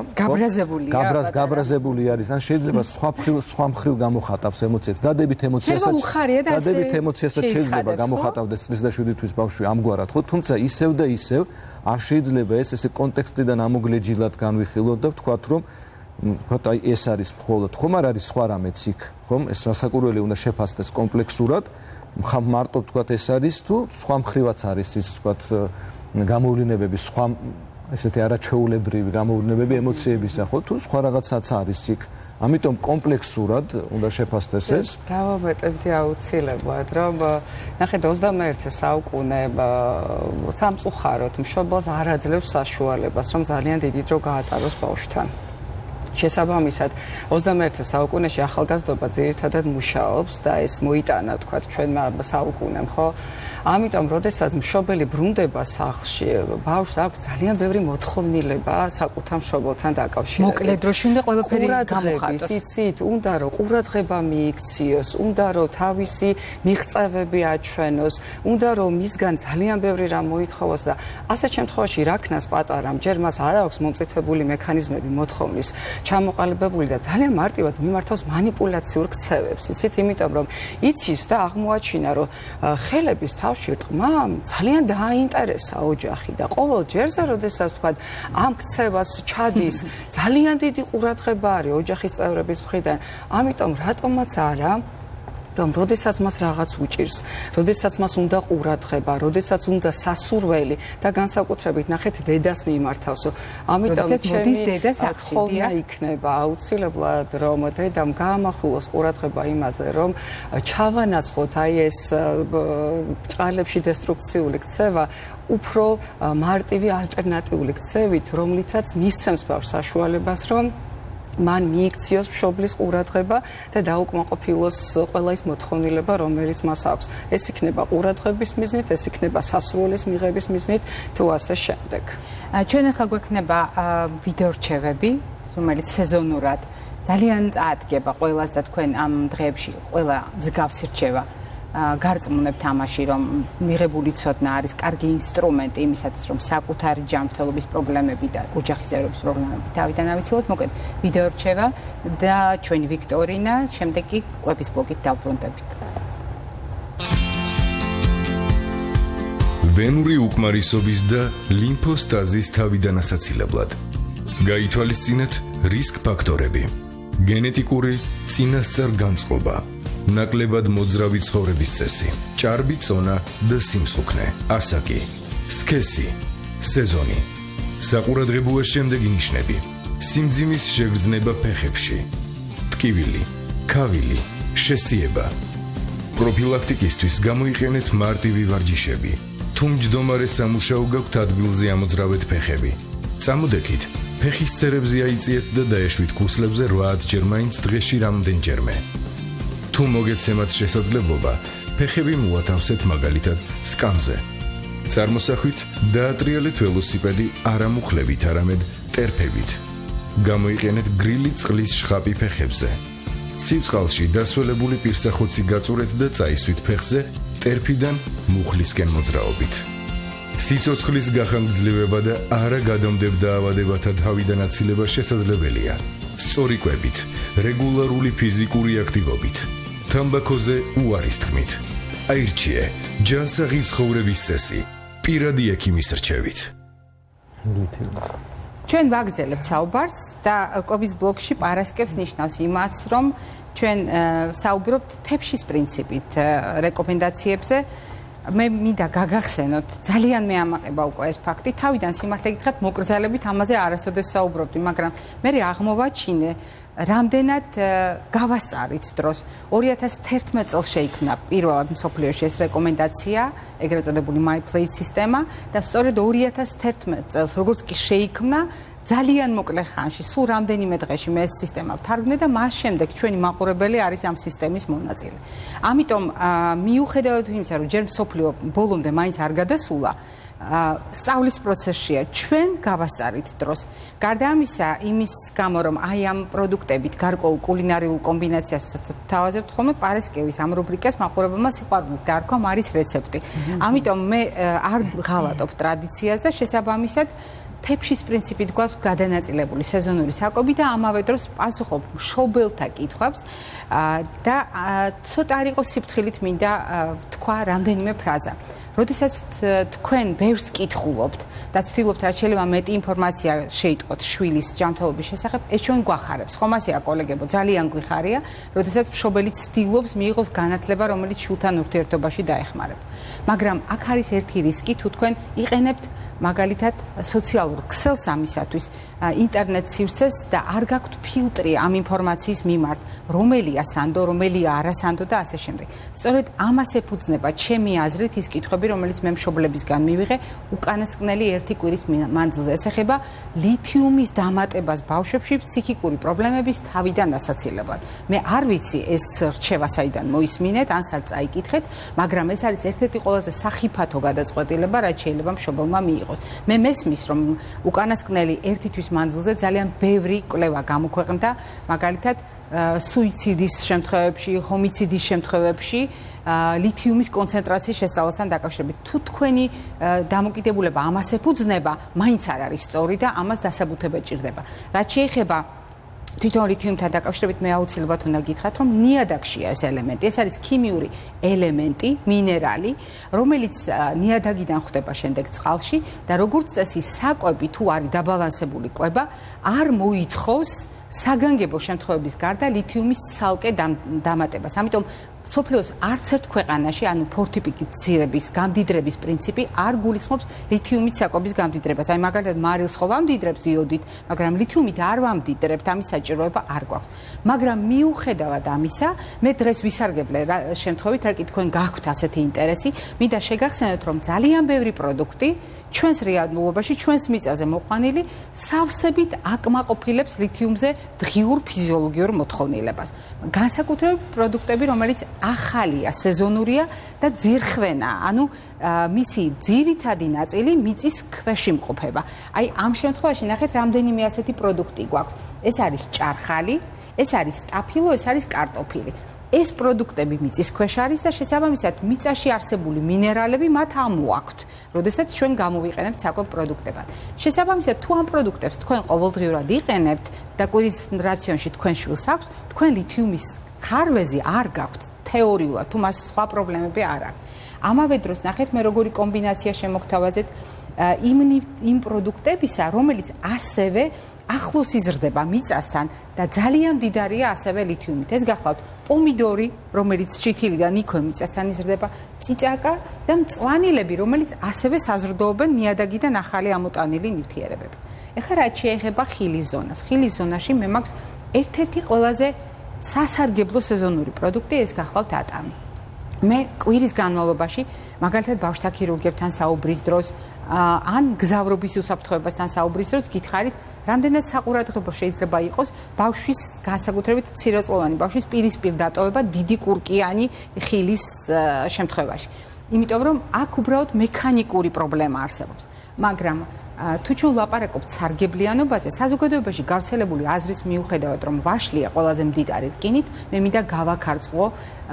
S3: გაბრაზებული არის, ან შეიძლება სხვა მხრივ გამოხატავს ემოციებს. დადებით ემოციასაც შეიძლება გამოხატავდეს წლის და 7 თვის ბავშვი ამგვარად, ხო? თუმცა ისევ და ისევ არ შეიძლება ესე კონტექსტიდან ამოგლეჯილად განვიხილოთ და ვთქვათ, რომ აი ეს არის მხოლოდ, ხომ არ არის სხვა რამეც იქ, ხომ? ეს რასაკურველი უნდა შეფასდეს კომპლექსურად. მარტო თქვათ ეს არის თუ სხვა მხრივაც არის ის თქვათ გამოვლინებები, სხვა ესეთი არაჩვეულებრივი გამოვლინებები ემოციებისა, ხო? თუ სხვა რაღაცაც არის იქ. ამიტომ კომპლექსურად უნდა შეფასდეს ეს.
S2: დავამატებდი აუცილებლად, რომ ნახეთ 21 საუკუნე სამწუხაროდ მშობელს არ აძლევს საშუალებას, რომ ძალიან დიდი დრო გაატაროს ბავშვთან. შესაბამისად 21 საუკუნეში ახალგაზრდობა ძირითადად მუშაობს და ეს მოიტანა თქვა ჩვენმა საუკუნემ, ხო? ამიტომ, როდესაც მშობელი ბრუნდება სახლში, ბავშვს აქვს ძალიან ბევრი მოთხოვნილება საკუთარ მშობელთან დაკავშირებით.
S1: მოკლე დროში უნდა ყველაფერი
S2: გამოხატოს. იცით, უნდა რომ ყურადღება მიიქციოს, უნდა რომ თავისი მიღწევები აჩვენოს, უნდა რომ მისგან ძალიან ბევრი რამ მოითხოვოს და ასეთ შემთხვევაში რა ქნას პატარამ, ჯერ მას არ აქვს მომწიფებული მექანიზმები მოთხოვნის ჩამოყალიბებული და ძალიან მარტივად მიმართავს манипуляციურ ქცევებს. იცით, იმიტომ რომ იცის და აღმოაჩინა, რომ ხელების თავში რტმამ ძალიან დააინტერესა ოჯახი და ყოველ ჯერზე, როდესაც თქვა ამ ქცევას ჩადის, ძალიან დიდი ყურადღება არის ოჯახის წევრების მხრიდან. ამიტომ რატომაც არა რომ როდესაც მას რაღაც უჭირს, როდესაც მას უნდა ყურადღება, როდესაც უნდა სასურველი და განსაკუთრებით ნახეთ დედას მიმართავსო. ამიტომ
S1: მოდის დედა სახლში,
S2: ხომა იქნება აუცილებლად რომ დედამ გაამახვილოს ყურადღება იმაზე, რომ ჩავანაცვლოთ აი ეს წყალებში დესტრუქციული ქცევა უფრო მარტივი ალტერნატიული ქცევით, რომლითაც მისცემს ბავშვს საშუალებას, რომ მან მიიქციოს მშობლის ყურადღება და დაუკმაყოფილოს ყველა ის მოთხოვნილება, რომელიც მას აქვს. ეს იქნება ყურადღების მიზნით, ეს იქნება სასურველის მიღების მიზნით, თუ ასე შემდეგ.
S1: ჩვენ ახლა გვექნება ვიდეო რჩევები, რომელიც სეზონურად ძალიან წაადგება ყველას და თქვენ ამ დღეებში ყველა მსგავსი რჩევა გარწმუნებთ ამაში, რომ მიღებული ცოდნა არის კარგი ინსტრუმენტი იმისათვის, რომ საკუთარი ჯანმრთელობის პრობლემები და ოჯახის წევრების პრობლემები თავიდან ავიცილოთ. მოკლედ, ვიდეო რჩევა და ჩვენი ვიქტორინა, შემდეგ კი კვების ბლოგით დავბრუნდებით.
S7: ვენური უკმარისობის და ლიმფოსტაზის თავიდან ასაცილებლად. გაითვალისწინეთ რისკ ფაქტორები. გენეტიკური წინასწარ განწყობა. ნაკლებად მოძრავი ცხოვრების წესი, ჭარბი წონა და სიმსუქნე, ასაკი, სქესი, სეზონი. საყურადღებოა შემდეგი ნიშნები: სიმძიმის შეგრძნება ფეხებში, ტკივილი, ქავილი, შესიება. პროფილაქტიკისთვის გამოიყენეთ მარტივი ვარჯიშები. თუ მჯდომარე სამუშაო გაქვთ ადგილზე ამოძრავეთ ფეხები. წამოდექით, ფეხის ცერებზე აიწიეთ და დაეშვით ქუსლებზე 8 ჯერ მაინც დღეში რამდენჯერმე. თუ მოგეცემათ შესაძლებლობა, ფეხები მოათავსეთ მაგალითად სკამზე. წარმოსახვით დაატრიალეთ ველოსიპედი არა მუხლებით, არამედ ტერფებით. გამოიყენეთ გრილი წყლის შხაპი ფეხებზე. ცივწყალში დასველებული პირსახოცი გაწურეთ და წაისვით ფეხზე ტერფიდან მუხლისკენ მოძრაობით. სიცოცხლის გახანგრძლივება და არა გადამდებ დაავადებათა თავიდან აცილება შესაძლებელია. სწორი კვებით, რეგულარული ფიზიკური აქტივობით. თამბაქოზე უარის თქმით. აირჩიე ჯანსაღი ცხოვრების წესი, პირადი ექიმის რჩევით.
S1: ჩვენ ვაგრძელებთ საუბარს და კვების ბლოგში პარასკევს ნიშნავს იმას, რომ ჩვენ საუბრობთ თეფშის პრინციპით რეკომენდაციებზე. მე მინდა გაგახსენოთ, ძალიან მეამაყება უკვე ეს ფაქტი, თავიდან სიმართლე გითხრათ, მოკრძალებით ამაზე არასოდეს საუბრობდი, მაგრამ მე აღმოვაჩინე, რამდენად გავასწარით დროს. 2011 წელს შეიქმნა პირველად მსოფლიოში ეს რეკომენდაცია, ეგრეთ წოდებული My Place სისტემა და სწორედ 2011 წელს, როგორც კი შეიქმნა, ძალიან მოკლე ხანში, სულ რამდენიმე დღეში მე ეს სისტემა ვთარგმნე და მას შემდეგ ჩვენი მაყურებელი არის ამ სისტემის მონაწილე. ამიტომ მიუხედავად იმისა, რომ ჯერ მსოფლიო ბოლომდე მაინც არ გადასულა, სწავლის პროცესშია, ჩვენ გავასწარით დროს. გარდა ამისა, იმის გამო, რომ აი ამ პროდუქტებით გარკვეულ კულინარიულ კომბინაციასაც თავაზებთ ხოლმე, პარასკევის ამ რუბრიკას მაყურებელმა სიყვარულით დაარქვა მარის რეცეპტი. ამიტომ მე არ ღალატობ ტრადიციას და შესაბამისად თეფშის პრინციპით გვაქვს გადანაწილებული სეზონური საკვები და ამავე დროს პასუხობ მშობელთა კითხვებს და ცოტა არ იყოს სიფრთხილით მინდა თქვა რამდენიმე ფრაზა. როდესაც თქვენ ბევრს კითხულობთ და ცდილობთ რაც შეიძლება მეტი ინფორმაცია შეიტყოთ შვილის ჯანმრთელობის შესახებ, ეს ჩვენ გვახარებს. ხომ ასეა კოლეგებო, ძალიან გვიხარია, როდესაც მშობელი ცდილობს მიიღოს განათლება, რომელიც შვილთან ურთიერთობაში დაეხმარება. მაგრამ აქ არის ერთი რისკი, თუ თქვენ იყენებთ მაგალითად სოციალურ ქსელს ამისათვის ინტერნეტ სივრცეს და არ გაქვთ ფილტრი ამ ინფორმაციის მიმართ, რომელია სანდო, რომელია არასანდო და ასე შემდეგ. სწორედ ამას ეფუძნება ჩემი აზრით ის კითხვები, რომელიც მე მშობლებისგან მივიღე უკანასკნელი ერთი კვირის მანძილზე. ეს ეხება ლითიუმის დამატებას ბავშვებში ფსიქიკური პრობლემების თავიდან ასაცილებლად. მე არ ვიცი ეს რჩევა საიდან მოისმინეთ, ანსაც წაიკითხეთ, მაგრამ ეს არის ერთ-ერთი ყველაზე სახიფათო გადაწყვეტილება, რაც შეიძლება მშობელმა მიიღოს. მე მესმის, რომ უკანასკნელი ერთი თვის მანძილზე ძალიან ბევრი კვლევა გამოქვეყნდა, მაგალითად სუიციდის შემთხვევებში, ჰომიციდის შემთხვევებში, ლითიუმის კონცენტრაციის შესწავლასთან დაკავშირებით. თუ თქვენი დამოკიდებულება ამას ეფუძნება, მაინც არ არის სწორი და ამას დასაბუთება ჭირდება. რაც შეეხება თვითონ ლითიუმთან დაკავშირებით მე აუცილებლად უნდა გითხრათ, რომ ნიადაგშია ეს ელემენტი. ეს არის ქიმიური ელემენტი, მინერალი, რომელიც ნიადაგიდან ხვდება შემდეგ წყალში და როგორც წესი საკვები თუ არის დაბალანსებული კვება, არ მოითხოვს საგანგებო შემთხვევების გარდა ლითიუმის ცალკე დამატებას. ამიტომ სოფლიოს არც ერთ ქვეყანაში, ანუ ფორტიფიკაცირების, გამდიდრების პრინციპი არ გულისხმობს ლითიუმით საკვების გამდიდრებას. აი მაგალითად მარილს ხო ვამდიდრებთ იოდით, მაგრამ ლითიუმით არ ვამდიდრებთ, ამის საჭიროება არ გვაქვს. მაგრამ მიუხედავად ამისა, მე დღეს ვისარგებლე შემთხვევით, რა კი თქვენ გაქვთ ასეთი ინტერესი, მინდა შეგახსენოთ, რომ ძალიან ბევრი პროდუქტი ჩვენს რეალობაში, ჩვენს მიწაზე მოყვანილი სავსებით აკმაყოფილებს ლითიუმზე დღიურ ფიზიოლოგიურ მოთხოვნილებას. განსაკუთრებით პროდუქტები, რომელიც ახალია, სეზონურია და ძირხვენაა, ანუ მისი ძირითადი ნაწილი მიწის ქვეშ იმყოფება. აი ამ შემთხვევაში ნახეთ, რამდენიმე ასეთი პროდუქტი გვაქვს. ეს არის ჭარხალი, ეს არის სტაფილო, ეს არის კარტოფილი. ეს პროდუქტები მიწის ქვეშ არის და შესაბამისად მიწაში არსებული მინერალები მათ ამოაქვთ, როდესაც ჩვენ გამოვიყენებთ საკვებ პროდუქტებად. შესაბამისად თუ ამ პროდუქტებს თქვენ ყოველდღიურად იყენებთ და კვირის რაციონში თქვენ შვილს აქვს, თქვენ ლითიუმის ხარვეზი არ გაქვთ თეორიულად, თუ მას სხვა პრობლემები არ აქვს. ამავე დროს ნახეთ მე როგორი კომბინაცია შემოგთავაზეთ იმ პროდუქტებისა, რომელიც ასევე ახლოს იზრდება მიწასთან და ძალიან მდიდარია ასევე ლითიუმით. ეს გახლავთ პომიდორი, რომელიც ჩითილიდან იქვე მიწასთან იზრდება, წიწაკა და მწვანილები, რომელიც ასევე საზრდოობენ ნიადაგიდან ახალი ამოტანილი ნივთიერებები. ეხლა რაც შეეხება ხილის ზონას. ხილის ზონაში მე მაქვს ერთ-ერთი ყველაზე სასარგებლო სეზონური პროდუქტი, ეს გახლავთ ატამი. მე კვირის განმავლობაში, მაგალითად ბავშვთა ქირურგებთან საუბრის დროს, ან გზავრობის უსაფრთხოებასთან საუბრის დროს გითხარით, რამდენად საყურადღებო შეიძლება იყოს ბავშვის განსაკუთრებით მცირეწლოვანი ბავშვის პირისპირ დატოვება დიდი კურკიანი ხილის შემთხვევაში. იმიტომ რომ აქ უბრალოდ მექანიკური პრობლემა არსებობს. მაგრამ თუ ჩვენ ვლაპარაკობთ სარგებლიანობაზე, საზოგადოებაში გავრცელებული აზრის მიუხედავად, რომ ვაშლია ყველაზე მდიდარი რკინით, მე მინდა გავაქარწყლო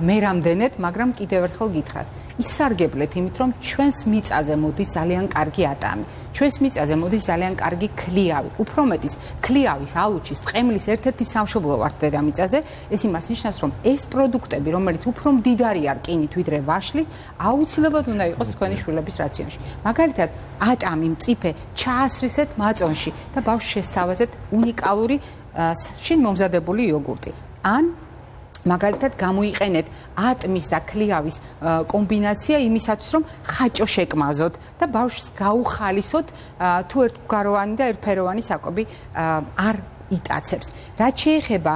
S1: მე რამდენად, მაგრამ კიდევ ერთხელ გითხრათ. ისარგებლეთ იმით, რომ ჩვენს მიწაზე მოდის ძალიან კარგი ატამი. ჩვენს მიწაზე მოდის ძალიან კარგი ქლიავი. უფრო მეტიც, ქლიავის, ალუჩის, ტყემლის ერთ-ერთი სამშობლო ვართ დედამიწაზე. ეს იმას ნიშნავს, რომ ეს პროდუქტები, რომელიც უფრო მდიდარია რკინით ვიდრე ვაშლით, აუცილებლად უნდა იყოს თქვენი შვილების რაციონში. მაგალითად, ატამი, მწიფე ჩაასრისეთ მაწონში და ბავშვს შესთავაზეთ უნიკალური შინ მომზადებული იოგურტი. ან მაგალითად გამოიყენეთ ატმის და ქლიავის კომბინაცია იმისათვის, რომ ხაჭო შეკმაზოთ და ბავშვს გაუხალისოთ თუ ერთგვაროვანი და ერთფეროვანი საკვები არ იტაცებს. რაც შეეხება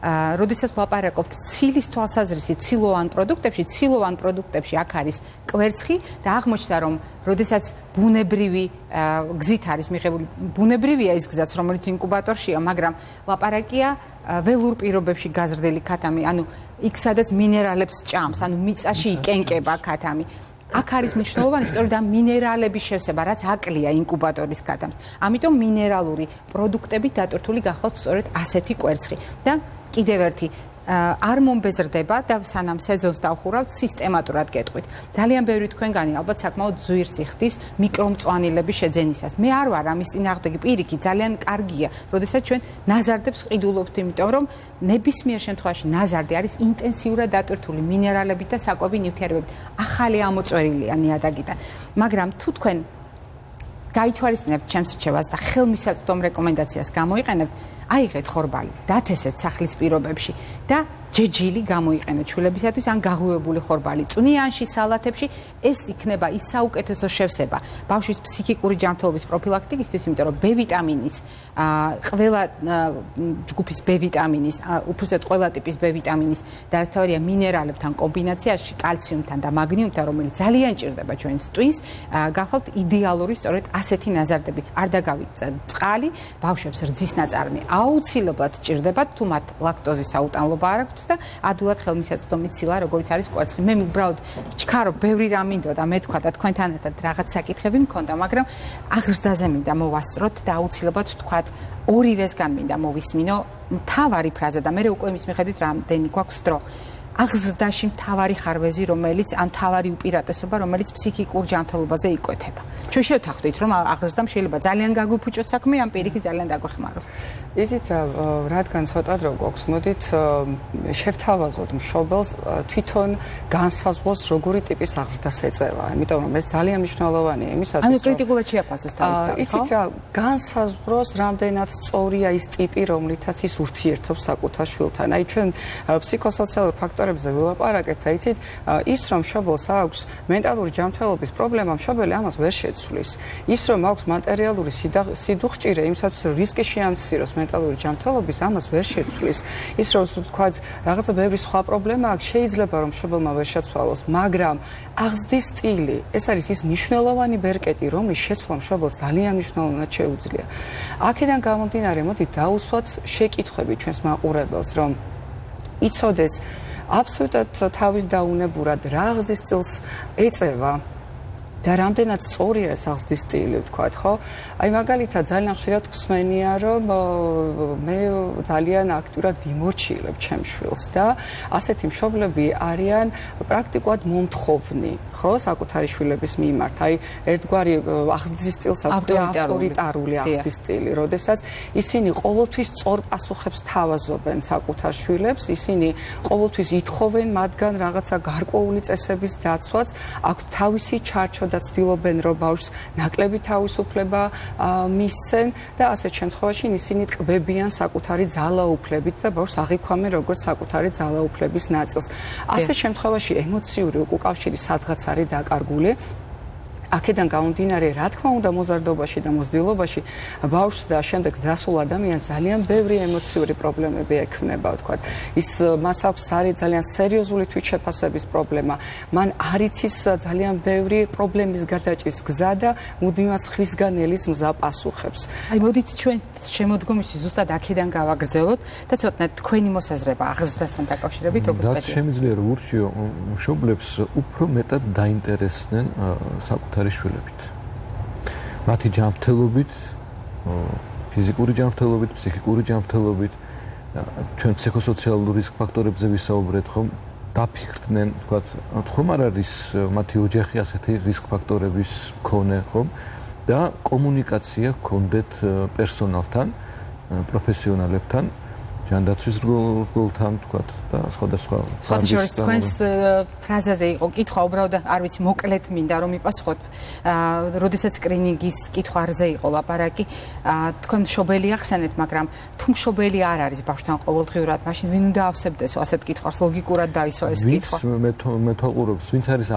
S1: როდესაც ვლაპარაკობთ ცილის თვალსაზრისით ცილოვან პროდუქტებში აქ არის კვერცხი და აღმოჩნდა რომ როდესაც ბუნებრივი გზით არის მიღებული, ბუნებრივია ის გზაც, რომელიც ინკუბატორშია, მაგრამ ლაპარაკია ველურ პირობებში გაზრდილი ქათამი, ანუ იქ სადაც მინერალებს ჭამს, ანუ მიწაში იკენკება ქათამი. აქ არის მნიშვნელოვანი სწორედ ამ მინერალების შევსება, რაც აკლია ინკუბატორის ქათამს. ამიტომ მინერალური პროდუქტები დატვირთული გახლავთ სწორედ ასეთი კვერცხი. და კიდევ ერთი არ მომბეზრდება და სანამ სეზონს დავხურავთ, სისტემატურად გეტყვით. ძალიან ბევრი თქვენგანი ალბათ საკმაოდ ძვირს იხდის მიკრომწვანილების შეძენისას. მე არ ვარ ამის წინააღმდეგი, პირიქით, ძალიან კარგია, როდესაც ჩვენ ნაზარდებს ყიდულობთ, იმიტომ რომ ნებისმიერ შემთხვევაში ნაზარდი არის ინტენსიურად დატვირთული მინერალებით და საკვები ნივთიერებებით. ახალი ამოწვერილია ნიადაგიდან. მაგრამ თუ თქვენ გაითვალისწინებთ ჩემს რჩევას და ხელმისაწვდომ რეკომენდაციას გამოიყენებთ, აიღეთ ხორბალი, დათესეთ სახლის პირობებში და ჯეჯილი გამოიყენეთ შვილებისათვის, ან გაღვივებული ხორბალი წვნიანში, სალათებში, ეს იქნება ის საუკეთესო შევსება ბავშვის ფსიქიკური ჯანმრთელობის პროფილაქტიკისთვის, იმიტომ რომ B ვიტამინის, ყველა ჯგუფის B ვიტამინის, უბრალოდ ყველა ტიპის B ვიტამინის და ერთგვარია მინერალებთან კომბინაციაში, კალციუმთან და მაგნიუმთან, რომელიც ძალიან ჭირდება ჩვენს ტვინს, გახლავთ იდეალური სწორედ ასეთი ნაზარდები. არ დაგავიწყეთ წყალი, ბავშვებს რძის ნაწარმი აუცილებლად ჭირდებათ, თუ მათ ლაქტოზის აუტანლობა არ აქვს და ადვილად ხელმისაწვდომი ცილა, როგორც არის კვერცხი. მე უბრალოდ ვჩქარო, ბევრი რამ მინდო და მე თქვა და თქვენთან ერთად რაღაც საკითხები მქონდა, მაგრამ აღზრდაზე მინდა მოვასწროთ და აუცილებლად თქვა ორივესგან მინდა მოვისმინო მთავარი ფრაზა და მე უკვე იმის მიხედვით რამდენი გვაქვს დრო. აღზრდაში მთავარი ხარვეზი, რომელიც ან მთავარი უპირატესობა, რომელიც ფსიქიკურ ჯანმრთელობაზე იკვეთება. ჩვენ შევთანხმდით, რომ აღზრდამ შეიძლება ძალიან გაგვიფუჭოს საქმე, ან პირიქით ძალიან დაგვეხმაროს.
S2: იცით რა, რადგან ცოტა დრო გვაქვს, მოდით შევთავაზოთ მშობელს თვითონ განსაზღვროს როგორი ტიპის აღზრდას ეწევა. იმიტომ რომ ეს ძალიან მნიშვნელოვანია იმისათვის,
S1: ანუ კრიტიკულად შეაფასოს თავის.
S2: იცით რა, განსაზღვროს რამდენად სწორია ის ტიპი, რომლითაც ის ურთიერთობს საკუთარ შვილთან. აი ჩვენ ფსიქოსოციალურ ფაქტორებს ფაქტორებზე ვილაპარაკეთ და იცით ის რომ მშობელს აქვს მენტალური ჯანმრთელობის პრობლემა მშობელი ამას ვერ შეცვლის ის რომ აქვს მატერიალური სიდუხჭირე იმისათვის რომ რისკი შეამციროს მენტალური ჯანმრთელობის ამას ვერ შეცვლის ის რომ თქვა რაღაცა ბევრი სხვა პრობლემა აქვს შეიძლება რომ მშობელმა ვერ შეცვალოს მაგრამ აღზრდის სტილი ეს არის ის მნიშვნელოვანი ბერკეტი რომლის შეცვლა მშობელს ძალიან მნიშვნელოვნად შეუძლია აქედან გამომდინარე მოდით დავუსვათ შეკითხვები ჩვენს მაყურებელს რომ იცოდეს აბსოლუტურად თავის დაუნებურად რა აღზრდის სტილს ეწევა და რამდენად სწორია ეს აღზრდის სტილი ვთქვათ ხო აი მაგალითად ძალიან ხშირად გვსმენია რომ მე ძალიან აქტიურად ვიმორჩილებ ჩემს შვილს და ასეთი მშობლები არიან პრაქტიკულად მომთხოვნი ხო საკუთარი შვილების მიმართ აი ერთგვარი აღზრდის სტილს ავტორიტარული აღზრდის სტილი როდესაც ისინი ყოველთვის სწორ პასუხებს თავაზობენ საკუთარ შვილებს ისინი ყოველთვის ითხოვენ მათგან რაღაცა გარკვეული წესების დაცვას აქვთ თავისი ჩარჩო და ცდილობენ რომ ბავშვს ნაკლები თავისუფლება მისცენ და ასეთ შემთხვევაში ისინი ტკბებიან საკუთარი ძალაუფლებით და ბავშვს აღიქვამენ როგორც საკუთარი ძალაუფლების ნაწილს ასეთ შემთხვევაში ემოციური უკავშირი სადღაც არის დაკარგული აქედან გამომდინარე რა თქმა უნდა მოზარდობაში და მოზრდილობაში ბავშვს და შემდეგ დასულ ადამიანს ძალიან ბევრი ემოციური პრობლემები ექმნება ვთქვათ ის მას აქვს ძალიან სერიოზული თვითშეფასების პრობლემა მან არ იცის ძალიან ბევრი პრობლემის გადაჭრის გზა და მუდმივად ხლისგან ელის მზა პასუხებს
S1: აი მოდით ჩვენ შემოდგომში ზუსტად აქედან გავაგრძელოთ და ცოტნე თქვენი მოსაზრება აღზრდასთან დაკავშირებით როგორც
S3: რაც შემიძლია რომ ურჩიო მშობლებს უფრო მეტად დაინტერესდნენ საკუთარი შვილებით. მათი ჯანმრთელობით, ფიზიკური ჯანმრთელობით, ფსიქიკური ჯანმრთელობით, ჩვენ ფსიქოსოციალური რისკ ფაქტორებზე ვისაუბრეთ, ხომ დაფიქრდნენ, თქვათ, ხომ არ არის მათი ოჯახი ასეთი რისკ ფაქტორების მქონე, ხომ? და კომუნიკაცია გქონდეთ პერსონალთან, პროფესიონალებთან, ჯანდაცვის რგოლთან, თქვათ, და სხვადასხვა.
S1: სხვადასხვა თქვენს ფრაზაზე იყო კითხვა, უბრალოდ არ ვიცი, მოკლედ მინდა რომ მიპასუხოთ. როდესაც სკრინინგის კითხვაზე იყო ლაპარაკი, თქვენ მშობელი ახსენეთ, მაგრამ თუ მშობელი არ არის ბავშვთან ყოველდღიურად, მაშინ ვინ უნდა ავსებდეს ასეთ კითხვას, ლოგიკურად დაისვა ეს კითხვა.
S3: ვინც მეთვალყურობს, ვინც არის